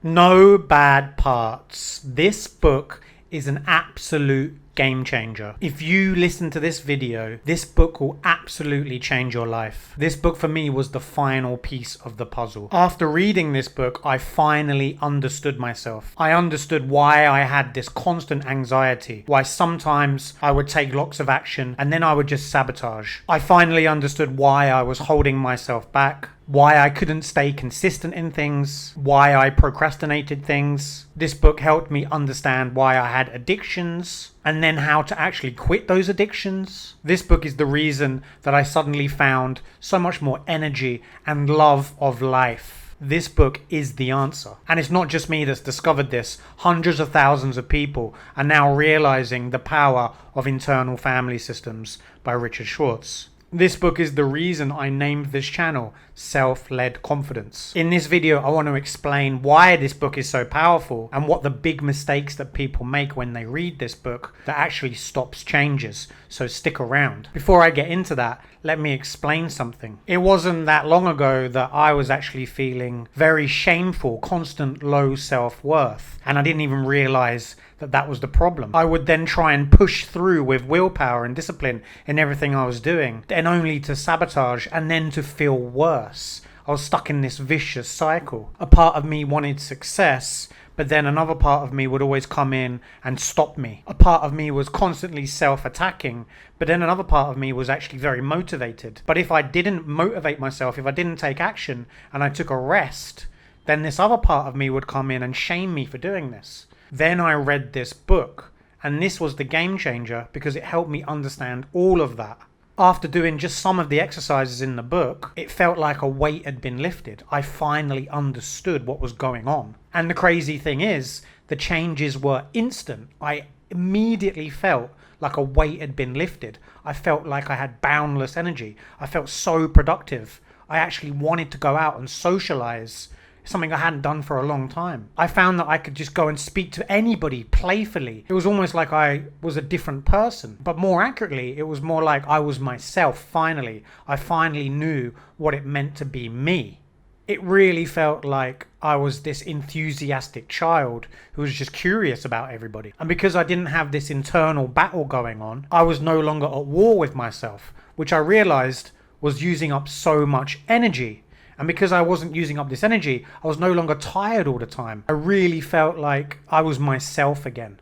No bad parts. This book is an absolute game changer. If you listen to this video, this book will absolutely change your life. This book for me was the final piece of the puzzle. After reading this book, I finally understood myself. I understood why I had this constant anxiety, why sometimes I would take lots of action and then I would just sabotage. I finally understood why I was holding myself back, why I couldn't stay consistent in things, why I procrastinated things. This book helped me understand why I had addictions and then how to actually quit those addictions. This book is the reason that I suddenly found so much more energy and love of life. This book is the answer. And it's not just me that's discovered this. Hundreds of thousands of people are now realizing the power of internal family systems by Richard Schwartz. This book is the reason I named this channel Self-Led Confidence. In this video, I want to explain why this book is so powerful and what the big mistakes that people make when they read this book that actually stops changes. So stick around. Before I get into that, let me explain something. It wasn't that long ago that I was actually feeling very shameful, constant low self-worth, and I didn't even realize that was the problem. I would then try and push through with willpower and discipline in everything I was doing, and only to sabotage and then to feel worse. I was stuck in this vicious cycle. A part of me wanted success, but then another part of me would always come in and stop me. A part of me was constantly self-attacking, but then another part of me was actually very motivated. But if I didn't motivate myself, if I didn't take action and I took a rest, then this other part of me would come in and shame me for doing this. Then I read this book, and this was the game changer because it helped me understand all of that. After doing just some of the exercises in the book, it felt like a weight had been lifted. I finally understood what was going on. And the crazy thing is, the changes were instant. I immediately felt like a weight had been lifted. I felt like I had boundless energy. I felt so productive. I actually wanted to go out and socialize, something I hadn't done for a long time. I found that I could just go and speak to anybody playfully. It was almost like I was a different person. But more accurately, it was more like I was myself finally. I finally knew what it meant to be me. It really felt like I was this enthusiastic child who was just curious about everybody. And because I didn't have this internal battle going on, I was no longer at war with myself, which I realized was using up so much energy. And because I wasn't using up this energy, I was no longer tired all the time. I really felt like I was myself again.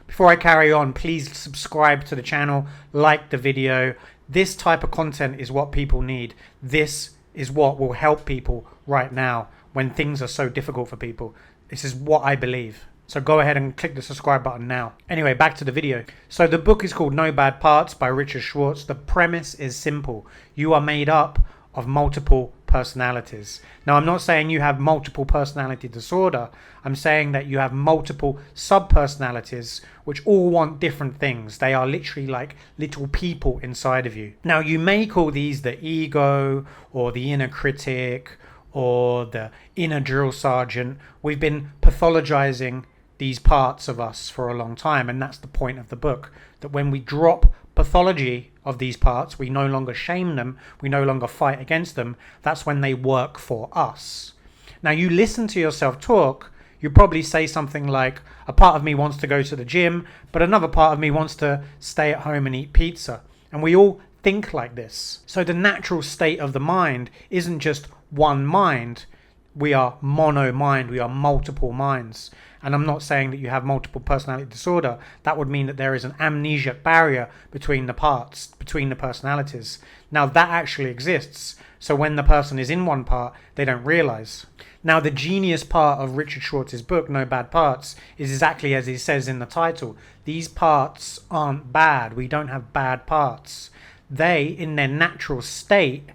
Before I carry on, please subscribe to the channel, like the video. This type of content is what people need. This is what will help people right now when things are so difficult for people. This is what I believe. So go ahead and click the subscribe button now. Anyway, back to the video. So the book is called No Bad Parts by Richard Schwartz. The premise is simple. You are made up of multiple personalities. Now, I'm not saying you have multiple personality disorder. I'm saying that you have multiple sub-personalities which all want different things. They are literally like little people inside of you. Now, you may call these the ego or the inner critic or the inner drill sergeant. We've been pathologizing these parts of us for a long time, and that's the point of the book, that when we drop pathology of these parts, we no longer shame them, we no longer fight against them. That's when they work for us. Now, you listen to yourself talk, you probably say something like, a part of me wants to go to the gym, but another part of me wants to stay at home and eat pizza. And we all think like this. So the natural state of the mind isn't just one mind. We are mono mind, we are multiple minds. And I'm not saying that you have multiple personality disorder. That would mean that there is an amnesiac barrier between the parts, between the personalities. Now, that actually exists. So when the person is in one part, they don't realize. Now, the genius part of Richard Schwartz's book, No Bad Parts, is exactly as he says in the title. These parts aren't bad. We don't have bad parts. They, in their natural state,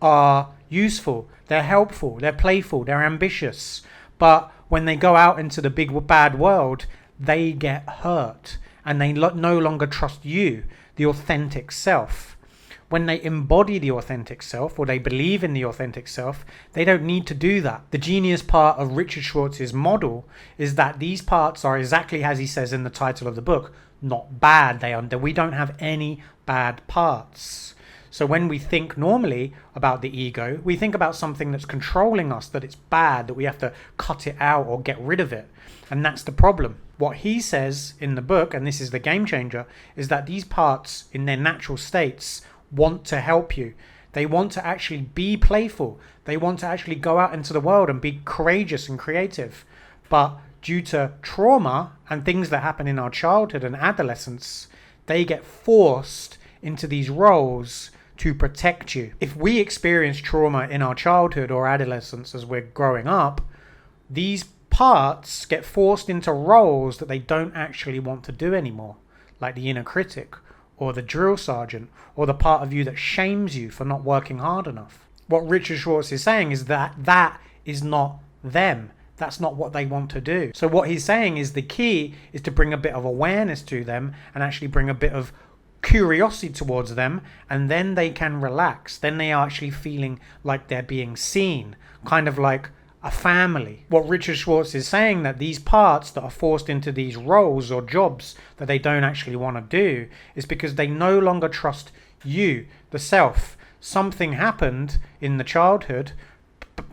are useful. They're helpful. They're playful. They're ambitious. But when they go out into the big bad world, they get hurt and they no longer trust you, the authentic self. When they embody the authentic self or they believe in the authentic self, they don't need to do that. The genius part of Richard Schwartz's model is that these parts are exactly as he says in the title of the book, not bad. We don't have any bad parts. So when we think normally about the ego, we think about something that's controlling us, that it's bad, that we have to cut it out or get rid of it. And that's the problem. What he says in the book, and this is the game changer, is that these parts in their natural states want to help you. They want to actually be playful. They want to actually go out into the world and be courageous and creative. But due to trauma and things that happen in our childhood and adolescence, they get forced into these roles to protect you. If we experience trauma in our childhood or adolescence as we're growing up, these parts get forced into roles that they don't actually want to do anymore, like the inner critic or the drill sergeant or the part of you that shames you for not working hard enough. What Richard Schwartz is saying is that that is not them. That's not what they want to do. So what he's saying is the key is to bring a bit of awareness to them and actually bring a bit of curiosity towards them, and then they can relax. Then they are actually feeling like they're being seen, kind of like a family. What Richard Schwartz is saying, that these parts that are forced into these roles or jobs that they don't actually want to do, is because they no longer trust you, the self. Something happened in the childhood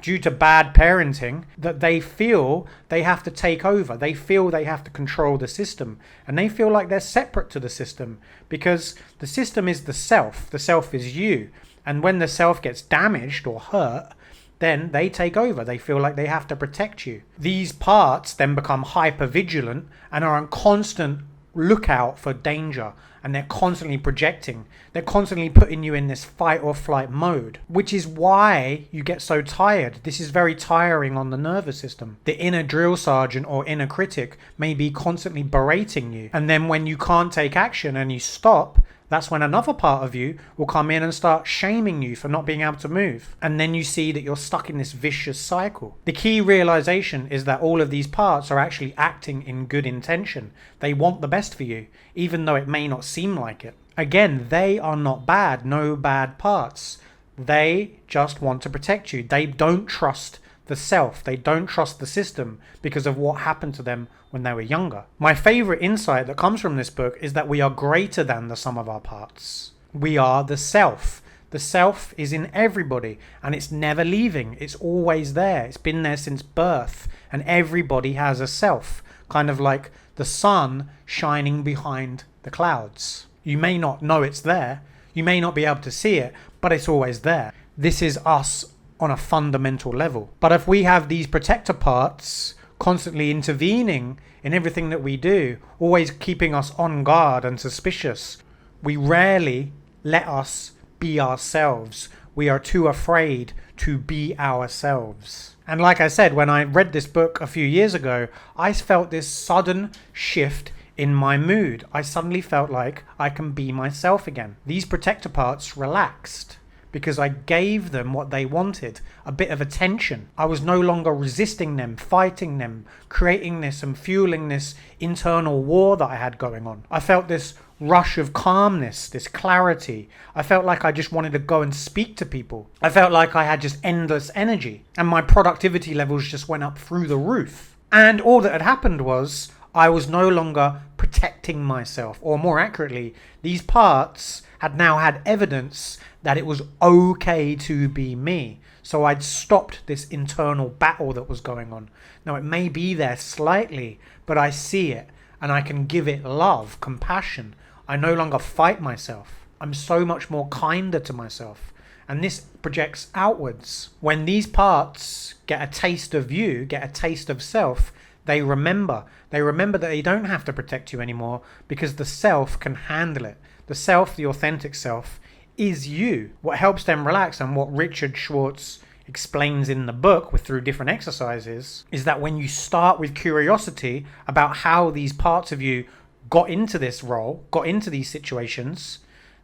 due to bad parenting that they feel they have to take over. They feel they have to control the system, and they feel like they're separate to the system, because the system is the self. The self is you. And when the self gets damaged or hurt, then they take over. They feel like they have to protect you. These parts then become hyper vigilant and are on constant lookout for danger, and they're constantly projecting. They're constantly putting you in this fight or flight mode, which is why you get so tired. This is very tiring on the nervous system. The inner drill sergeant or inner critic may be constantly berating you, and then when you can't take action and you stop, that's when another part of you will come in and start shaming you for not being able to move. And then you see that you're stuck in this vicious cycle. The key realization is that all of these parts are actually acting in good intention. They want the best for you, even though it may not seem like it. Again, they are not bad, no bad parts. They just want to protect you. They don't trust the self. They don't trust the system because of what happened to them when they were younger. My favorite insight that comes from this book is that we are greater than the sum of our parts. We are the self. The self is in everybody, and it's never leaving. It's always there. It's been there since birth, and everybody has a self, kind of like the sun shining behind the clouds. You may not know it's there. You may not be able to see it, but it's always there. This is us on a fundamental level. But if we have these protector parts constantly intervening in everything that we do, always keeping us on guard and suspicious, we rarely let us be ourselves. We are too afraid to be ourselves. And like I said, when I read this book a few years ago, I felt this sudden shift in my mood. I suddenly felt like I can be myself again. These protector parts relaxed because I gave them what they wanted, a bit of attention. I was no longer resisting them, fighting them, creating this and fueling this internal war that I had going on. I felt this rush of calmness, this clarity. I felt like I just wanted to go and speak to people. I felt like I had just endless energy, and my productivity levels just went up through the roof. And all that had happened was I was no longer protecting myself, or more accurately, these parts had now had evidence that it was okay to be me. So I'd stopped this internal battle that was going on. Now it may be there slightly, but I see it and I can give it love, compassion. I no longer fight myself. I'm so much more kinder to myself. And this projects outwards. When these parts get a taste of you, get a taste of self, they remember. They remember that they don't have to protect you anymore because the self can handle it. The self, the authentic self, is you. What helps them relax, and what Richard Schwartz explains in the book through different exercises, is that when you start with curiosity about how these parts of you got into this role, got into these situations,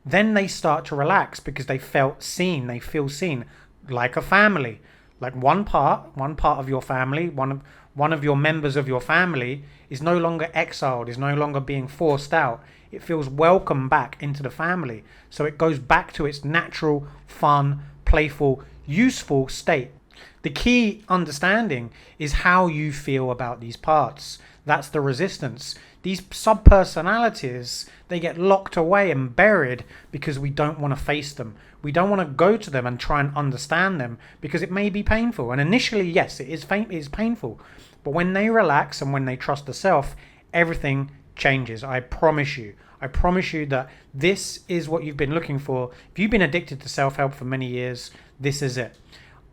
then they start to relax because they felt seen. They feel seen, like a family. Like one part of your family, one of your members of your family is no longer exiled, is no longer being forced out. It feels welcome back into the family. So it goes back to its natural, fun, playful, useful state. The key understanding is how you feel about these parts. That's the resistance. These subpersonalities, they get locked away and buried because we don't want to face them. We don't want to go to them and try and understand them because it may be painful. And initially, yes, it is painful. But when they relax and when they trust the self, everything changes. I promise you. I promise you that this is what you've been looking for. If you've been addicted to self-help for many years, this is it.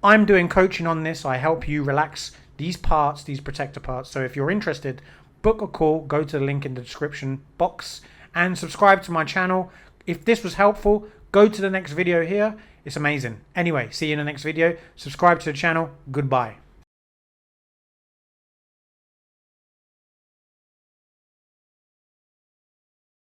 I'm doing coaching on this. I help you relax these parts, these protector parts. So if you're interested, book a call, go to the link in the description box and subscribe to my channel. If this was helpful, go to the next video here. It's amazing. Anyway, see you in the next video. Subscribe to the channel. Goodbye.